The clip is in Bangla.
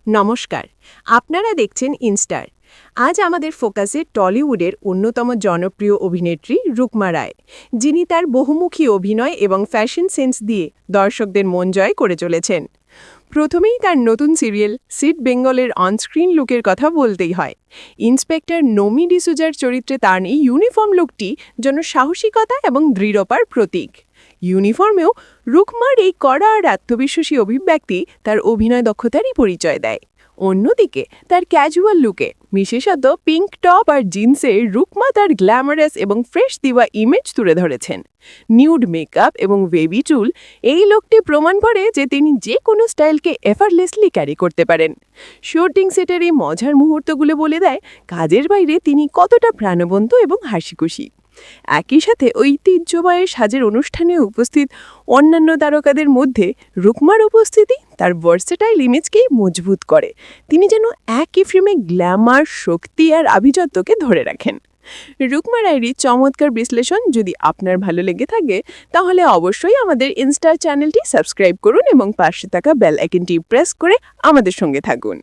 নমস্কার, আপনারা দেখছেন ইনস্টার। আজ আমাদের ফোকাসে টলিউডের অন্যতম জনপ্রিয় অভিনেত্রী রুকমা রায়, যিনি তার বহুমুখী অভিনয় এবং ফ্যাশন সেন্স দিয়ে দর্শকদের মন জয় করে চলেছেন। প্রথমেই তার নতুন সিরিয়াল সিড বেঙ্গলের অনস্ক্রিন লুকের কথা বলতেই হয়। ইন্সপেক্টর নমি ডিসুজার চরিত্রে তার এই ইউনিফর্ম লুকটি যেন সাহসিকতা এবং দৃঢ়তার প্রতীক। ইউনিফর্মেও রুকমার এই কড়া আর আত্মবিশ্বাসী অভিব্যক্তি তার অভিনয় দক্ষতারই পরিচয় দেয়। অন্যদিকে তার ক্যাজুয়াল লুকে, বিশেষত পিঙ্ক টপ আর জিন্সে রুকমা তার গ্ল্যামারাস এবং ফ্রেশ দিওয়া ইমেজ তুলে ধরেছেন। নিউড মেকআপ এবং বেবি চুল এই লুকটি প্রমাণ করে যে তিনি যে কোনো স্টাইলকে এফার্টলেসলি ক্যারি করতে পারেন। শুটিং সেটের এই মজার মুহূর্তগুলো বলে দেয় কাজের বাইরে তিনি কতটা প্রাণবন্ত এবং হাসিখুশি। একই সাথে ঐতিহ্যবাহী সাজের অনুষ্ঠানে উপস্থিত অন্যান্য তারকাদের মধ্যে রুকমার উপস্থিতি তার ভার্সেটাইল ইমেজকেই মজবুত করে। তিনি যেন একই ফ্রেমে গ্ল্যামার, শক্তি আর আভিজাত্যকে ধরে রাখেন। রুকমা রায়ের চমৎকার বিশ্লেষণ যদি আপনার ভালো লেগে থাকে, তাহলে অবশ্যই আমাদের ইনস্টার চ্যানেলটি সাবস্ক্রাইব করুন এবং পাশে থাকা বেল আইকনটি প্রেস করে আমাদের সঙ্গে থাকুন।